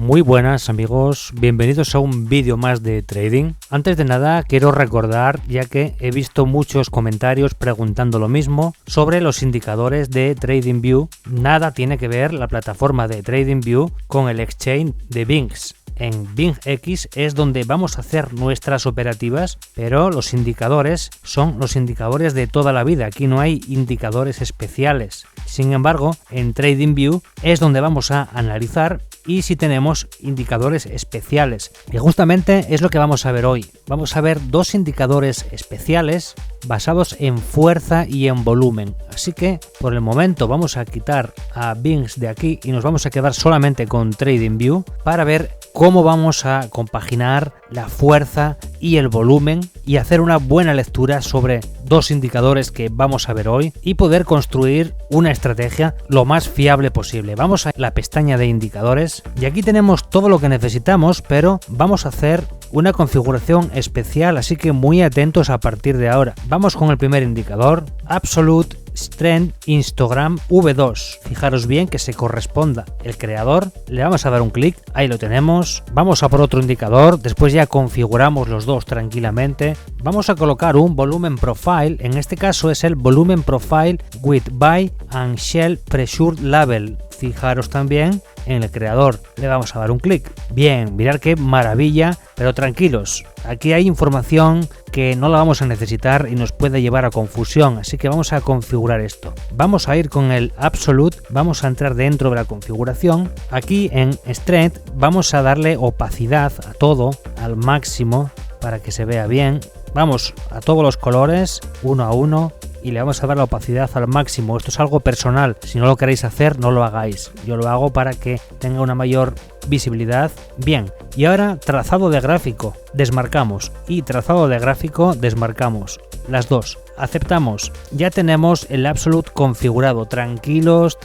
Muy buenas amigos, bienvenidos a un vídeo más de trading. Antes de nada quiero recordar, ya que he visto muchos comentarios preguntando lo mismo sobre los indicadores de TradingView. Nada tiene que ver la plataforma de TradingView con el exchange de BINX. En BINX es donde vamos a hacer nuestras operativas, pero los indicadores son los indicadores de toda la vida. Aquí no hay indicadores especiales. Sin embargo, en TradingView es donde vamos a analizar y si tenemos indicadores especiales. Y justamente es lo que vamos a ver hoy. Vamos a ver dos indicadores especiales basados en fuerza y en volumen. Así que por el momento vamos a quitar a BINX de aquí y nos vamos a quedar solamente con TradingView para ver cómo vamos a compaginar la fuerza y el volumen y hacer una buena lectura sobre dos indicadores que vamos a ver hoy y poder construir una estrategia lo más fiable posible. Vamos a la pestaña de indicadores y aquí tenemos todo lo que necesitamos, pero vamos a hacer una configuración especial, así que muy atentos a partir de ahora. Vamos con el primer indicador, Absolute Strength Histogram V2. Fijaros bien que se corresponda el creador. Le vamos a dar un clic, ahí lo tenemos. Vamos a por otro indicador, después ya configuramos los dos tranquilamente. Vamos a colocar un volumen profile, en este caso es el volumen profile with buy and sell pressure level. Fijaros también en el creador, le vamos a dar un clic. Bien, mirad qué maravilla, pero tranquilos, aquí hay información que no la vamos a necesitar y nos puede llevar a confusión, así que vamos a configurar esto. Vamos a ir con el Absolute, vamos a entrar dentro de la configuración. Aquí en Strength vamos a darle opacidad a todo, al máximo, para que se vea bien. Vamos a todos los colores, uno a uno, y le vamos a dar la opacidad al máximo. Esto es algo personal, si no lo queréis hacer no lo hagáis, yo lo hago para que tenga una mayor visibilidad. Bien, y ahora trazado de gráfico, desmarcamos, y trazado de gráfico, desmarcamos, las dos, aceptamos. Ya tenemos el Absolute configurado, tranquilos,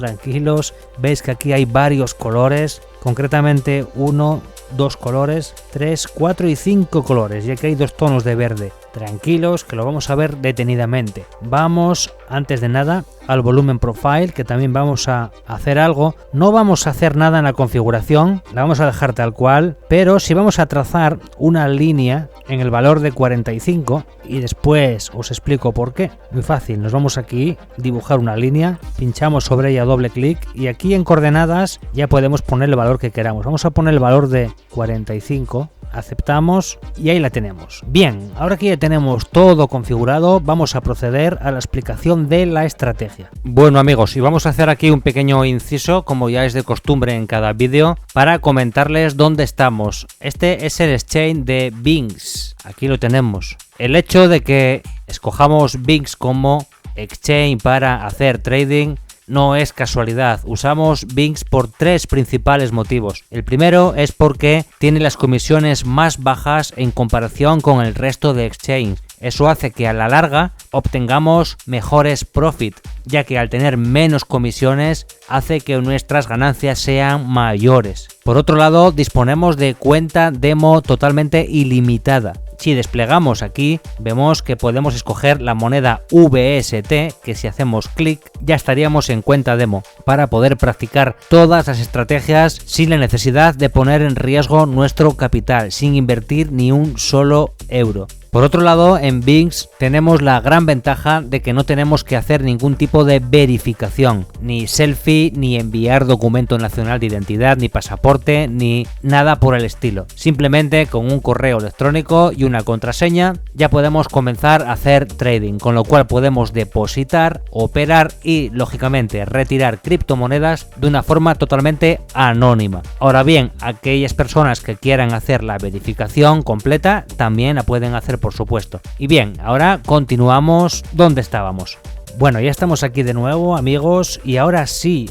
veis que aquí hay varios colores, concretamente 1, 2 colores, 3, 4 y 5 colores, ya que hay dos tonos de verde. Tranquilos, que lo vamos a ver detenidamente. Vamos, antes de nada, al volumen profile, que también vamos a hacer algo. No vamos a hacer nada en la configuración, la vamos a dejar tal cual, pero si vamos a trazar una línea en el valor de 45 y después os explico por qué. Muy fácil, nos vamos aquí, dibujar una línea, pinchamos sobre ella, doble clic y aquí en coordenadas ya podemos poner el valor que queramos. Vamos a poner el valor de 45. Aceptamos y ahí la tenemos. Bien, ahora que ya tenemos todo configurado, vamos a proceder a la explicación de la estrategia. Bueno amigos, y vamos a hacer aquí un pequeño inciso, como ya es de costumbre en cada vídeo, para comentarles dónde estamos. Este es el exchange de BINX, aquí lo tenemos. El hecho de que escojamos BINX como exchange para hacer trading no es casualidad. Usamos BINX por tres principales motivos. El primero es porque tiene las comisiones más bajas en comparación con el resto de exchange. Eso hace que a la larga obtengamos mejores profit, ya que al tener menos comisiones hace que nuestras ganancias sean mayores. Por otro lado, disponemos de cuenta demo totalmente ilimitada. Si desplegamos aquí, vemos que podemos escoger la moneda VST, que si hacemos clic ya estaríamos en cuenta demo, para poder practicar todas las estrategias sin la necesidad de poner en riesgo nuestro capital, sin invertir ni un solo euro. Por otro lado, en BINX tenemos la gran ventaja de que no tenemos que hacer ningún tipo de verificación, ni selfie, ni enviar documento nacional de identidad, ni pasaporte, ni nada por el estilo. Simplemente con un correo electrónico y una contraseña ya podemos comenzar a hacer trading, con lo cual podemos depositar, operar y, lógicamente, retirar criptomonedas de una forma totalmente anónima. Ahora bien, aquellas personas que quieran hacer la verificación completa también la pueden hacer, por supuesto. Y bien, ahora continuamos donde estábamos. Bueno, ya estamos aquí de nuevo amigos y ahora sí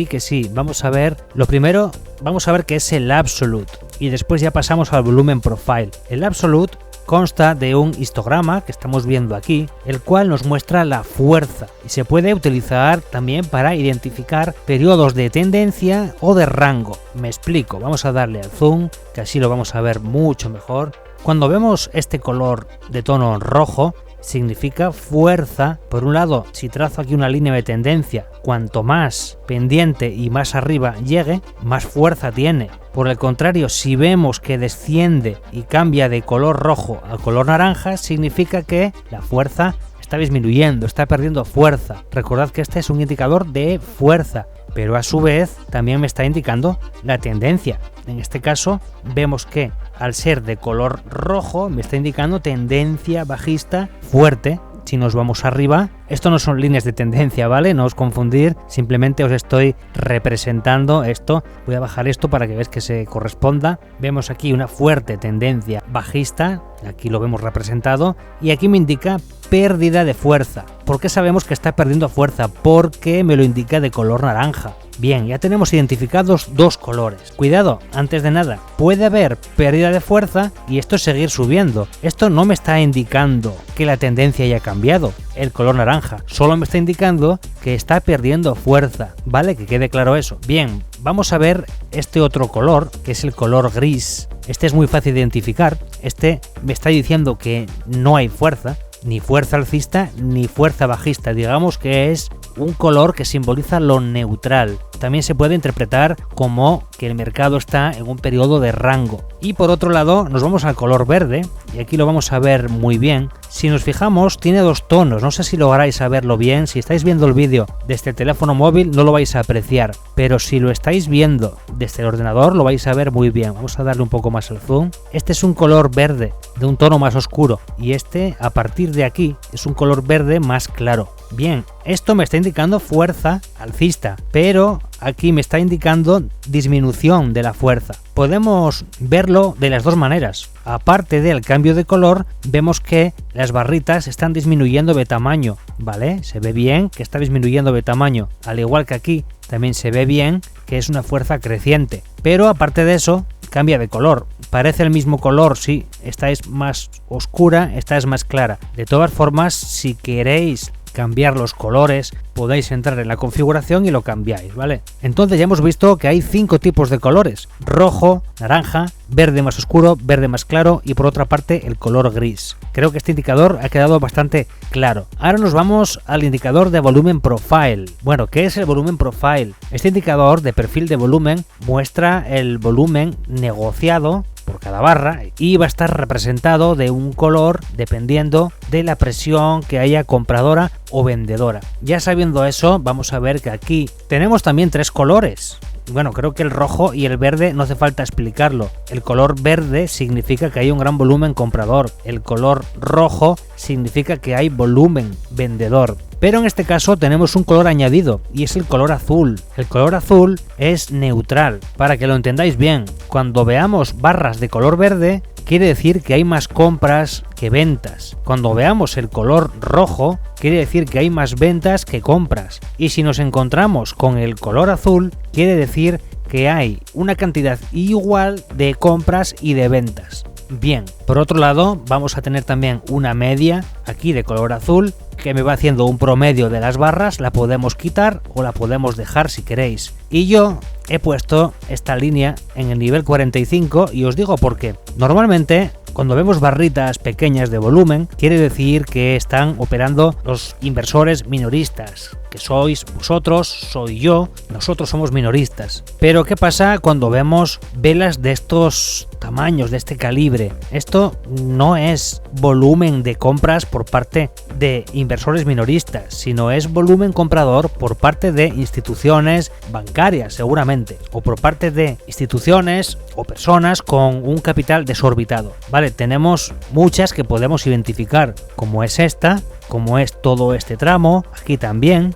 que sí, vamos a ver, lo primero, vamos a ver qué es el Absolute y después ya pasamos al volumen profile. El Absolute consta de un histograma que estamos viendo aquí, el cual nos muestra la fuerza y se puede utilizar también para identificar periodos de tendencia o de rango. Me explico, vamos a darle al zoom, que así lo vamos a ver mucho mejor. Cuando vemos este color de tono rojo, significa fuerza. Por un lado, si trazo aquí una línea de tendencia, cuanto más pendiente y más arriba llegue, más fuerza tiene. Por el contrario, si vemos que desciende y cambia de color rojo a color naranja, significa que la fuerza está disminuyendo, está perdiendo fuerza. Recordad que este es un indicador de fuerza, pero a su vez también me está indicando la tendencia. En este caso vemos que al ser de color rojo me está indicando tendencia bajista fuerte. Si nos vamos arriba, esto no son líneas de tendencia, ¿vale? No os confundir, simplemente os estoy representando esto. Voy a bajar esto para que veáis que se corresponda. Vemos aquí una fuerte tendencia bajista, aquí lo vemos representado, y aquí me indica pérdida de fuerza. ¿Por qué sabemos que está perdiendo fuerza? Porque me lo indica de color naranja. Bien, ya tenemos identificados dos colores. Cuidado, antes de nada, puede haber pérdida de fuerza y esto seguir subiendo. Esto no me está indicando que la tendencia haya cambiado, el color naranja. Solo me está indicando que está perdiendo fuerza. ¿Vale? Que quede claro eso. Bien, vamos a ver este otro color, que es el color gris. Este es muy fácil de identificar. Este me está diciendo que no hay fuerza, ni fuerza alcista ni fuerza bajista. Digamos que es un color que simboliza lo neutral. También se puede interpretar como que el mercado está en un periodo de rango. Y por otro lado nos vamos al color verde, y aquí lo vamos a ver muy bien. Si nos fijamos, tiene dos tonos. No sé si lográis saberlo bien. Si estáis viendo el vídeo desde el teléfono móvil no lo vais a apreciar, pero si lo estáis viendo desde el ordenador lo vais a ver muy bien. Vamos a darle un poco más el zoom. Este es un color verde de un tono más oscuro, y este a partir de aquí es un color verde más claro. Bien, esto me está indicando fuerza alcista, pero aquí me está indicando disminución de la fuerza. Podemos verlo de las dos maneras. Aparte del cambio de color, vemos que las barritas están disminuyendo de tamaño, ¿vale? Se ve bien que está disminuyendo de tamaño, al igual que aquí también se ve bien que es una fuerza creciente. Pero aparte de eso, cambia de color. Parece el mismo color, sí, esta es más oscura, esta es más clara. De todas formas, si queréis cambiar los colores, podéis entrar en la configuración y lo cambiáis, ¿vale? Entonces ya hemos visto que hay 5 tipos de colores: rojo, naranja, verde más oscuro, verde más claro y por otra parte el color gris. Creo que este indicador ha quedado bastante claro. Ahora nos vamos al indicador de volumen profile. Bueno, ¿qué es el volumen profile? Este indicador de perfil de volumen muestra el volumen negociado por cada barra y va a estar representado de un color dependiendo de la presión que haya compradora o vendedora. Ya sabiendo eso, vamos a ver que aquí tenemos también 3 colores. Bueno, creo que el rojo y el verde no hace falta explicarlo. El color verde significa que hay un gran volumen comprador. El color rojo significa que hay volumen vendedor. Pero en este caso tenemos un color añadido y es el color azul. El color azul es neutral. Para que lo entendáis bien, cuando veamos barras de color verde, quiere decir que hay más compras que ventas. Cuando veamos el color rojo, quiere decir que hay más ventas que compras. Y si nos encontramos con el color azul, quiere decir que hay una cantidad igual de compras y de ventas. Bien, por otro lado, vamos a tener también una media aquí de color azul que me va haciendo un promedio de las barras. La podemos quitar o la podemos dejar si queréis. Y yo he puesto esta línea en el nivel 45 y os digo por qué. Normalmente, cuando vemos barritas pequeñas de volumen, quiere decir que están operando los inversores minoristas, que sois vosotros, soy yo, nosotros somos minoristas. Pero ¿qué pasa cuando vemos velas de estos tamaños, de este calibre? Esto no es volumen de compras por parte de inversores minoristas, sino es volumen comprador por parte de instituciones bancarias, seguramente, o por parte de instituciones o personas con un capital desorbitado. Vale, tenemos muchas que podemos identificar, como es esta, como es todo este tramo, aquí también.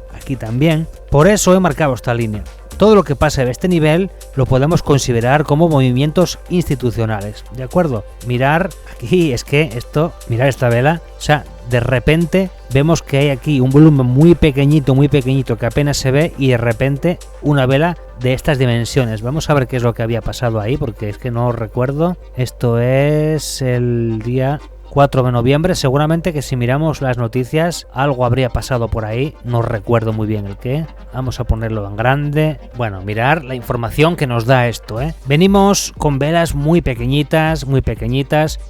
Por eso he marcado esta línea. Todo lo que pase de este nivel lo podemos considerar como movimientos institucionales, ¿de acuerdo? Mirar aquí, es que esto, mirar esta vela, o sea, de repente vemos que hay aquí un volumen muy pequeñito que apenas se ve y de repente una vela de estas dimensiones. Vamos a ver qué es lo que había pasado ahí porque es que no recuerdo. Esto es el día 4 de noviembre, seguramente que si miramos las noticias algo habría pasado por ahí, no recuerdo muy bien el qué. Vamos a ponerlo en grande. Bueno, mirar la información que nos da esto, ¿eh? Venimos con velas muy pequeñitas,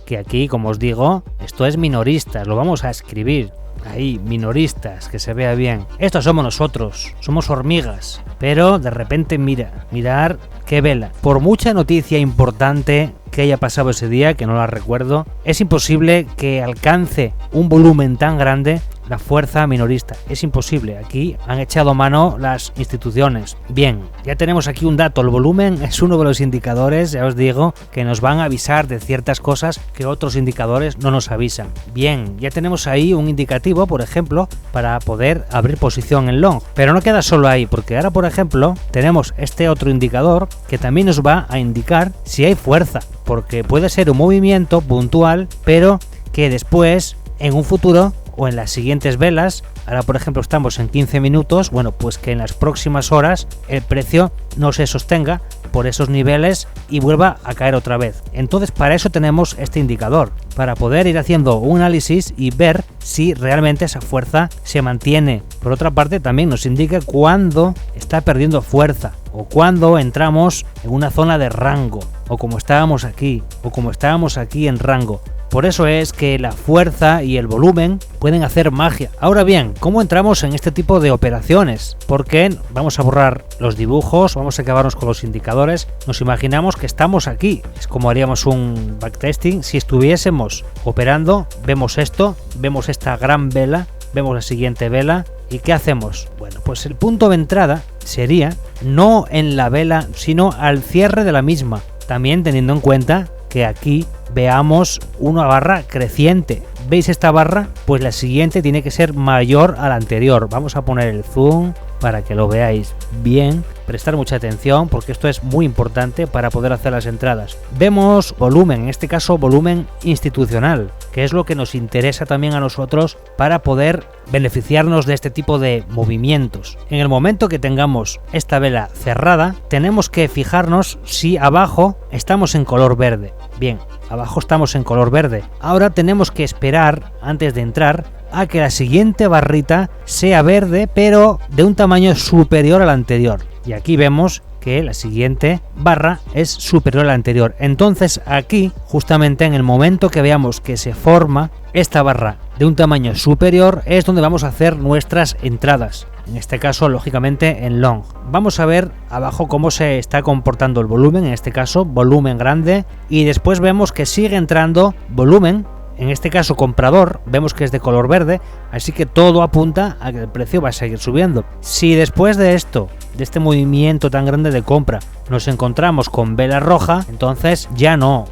que aquí, como os digo, esto es minoristas, lo vamos a escribir. ahí, minoristas, que se vea bien. Estos somos nosotros, somos hormigas. Pero de repente mirar qué vela. Por mucha noticia importante que haya pasado ese día, que no la recuerdo, es imposible que alcance un volumen tan grande la fuerza minorista. Es imposible. Aquí han echado mano las instituciones. Bien, ya tenemos aquí un dato. El volumen es uno de los indicadores, ya os digo, que nos van a avisar de ciertas cosas que otros indicadores no nos avisan. Bien, ya tenemos ahí un indicativo, por ejemplo, para poder abrir posición en long. Pero no queda solo ahí, porque ahora, por ejemplo, tenemos este otro indicador que también nos va a indicar si hay fuerza, porque puede ser un movimiento puntual, pero que después, en un futuro o en las siguientes velas, ahora por ejemplo estamos en 15 minutos, bueno, pues que en las próximas horas el precio no se sostenga por esos niveles y vuelva a caer otra vez. Entonces para eso tenemos este indicador, para poder ir haciendo un análisis y ver si realmente esa fuerza se mantiene. Por otra parte también nos indica cuándo está perdiendo fuerza o cuándo entramos en una zona de rango, o como estábamos aquí en rango. Por eso es que la fuerza y el volumen pueden hacer magia. Ahora bien, ¿cómo entramos en este tipo de operaciones? Porque vamos a borrar los dibujos, vamos a acabarnos con los indicadores. Nos imaginamos que estamos aquí. Es como haríamos un backtesting. Si estuviésemos operando, vemos esto, vemos esta gran vela, vemos la siguiente vela. ¿Y qué hacemos? Bueno, pues el punto de entrada sería no en la vela, sino al cierre de la misma. También teniendo en cuenta que aquí veamos una barra creciente. ¿Veis esta barra? Pues la siguiente tiene que ser mayor a la anterior. Vamos a poner el zoom para que lo veáis bien. Prestar mucha atención porque esto es muy importante para poder hacer las entradas. Vemos volumen, en este caso volumen institucional, que es lo que nos interesa también a nosotros para poder beneficiarnos de este tipo de movimientos. En el momento que tengamos esta vela cerrada, tenemos que fijarnos si abajo estamos en color verde. Bien, abajo estamos en color verde. Ahora tenemos que esperar antes de entrar a que la siguiente barrita sea verde, pero de un tamaño superior al anterior. Y aquí vemos que la siguiente barra es superior a la anterior. Entonces aquí, justamente en el momento que veamos que se forma esta barra de un tamaño superior, es donde vamos a hacer nuestras entradas. En este caso, lógicamente, en long. Vamos a ver abajo cómo se está comportando el volumen, en este caso, volumen grande. Y después vemos que sigue entrando volumen. En este caso comprador, vemos que es de color verde, así que todo apunta a que el precio va a seguir subiendo. Si después de esto, de este movimiento tan grande de compra, nos encontramos con vela roja, entonces ya no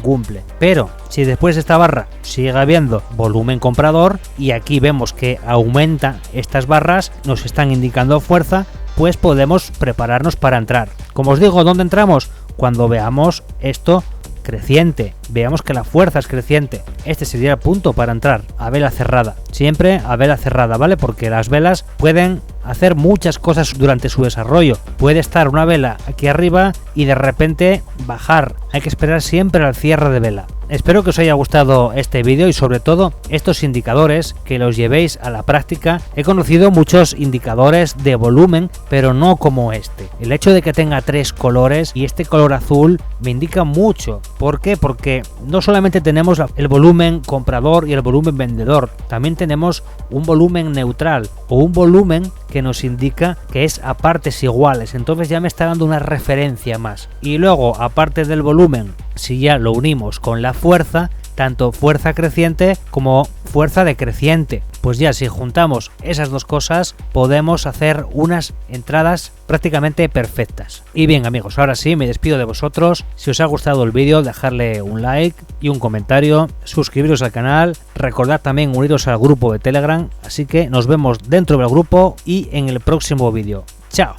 cumple. Pero si después de esta barra sigue habiendo volumen comprador y aquí vemos que aumenta estas barras, nos están indicando fuerza, pues podemos prepararnos para entrar. Como os digo, ¿dónde entramos? Cuando veamos esto creciente, veamos que la fuerza es creciente. Este sería el punto para entrar a vela cerrada, siempre a vela cerrada, ¿vale? Porque las velas pueden hacer muchas cosas durante su desarrollo. Puede estar una vela aquí arriba y de repente bajar. Hay que esperar siempre al cierre de vela. Espero que os haya gustado este vídeo y sobre todo estos indicadores, que los llevéis a la práctica. He conocido muchos indicadores de volumen, pero no como este. El hecho de que tenga 3 colores y este color azul me indica mucho. ¿Por qué? Porque no solamente tenemos el volumen comprador y el volumen vendedor, también tenemos un volumen neutral o un volumen que nos indica que es a partes iguales. Entonces ya me está dando una referencia más. Y luego, aparte del volumen, si ya lo unimos con la fuerza, tanto fuerza creciente como fuerza decreciente, pues ya si juntamos esas dos cosas podemos hacer unas entradas prácticamente perfectas. Y bien amigos, ahora sí me despido de vosotros. Si os ha gustado el vídeo, dejarle un like y un comentario, suscribiros al canal, recordad también uniros al grupo de Telegram, así que nos vemos dentro del grupo y en el próximo vídeo. ¡Chao!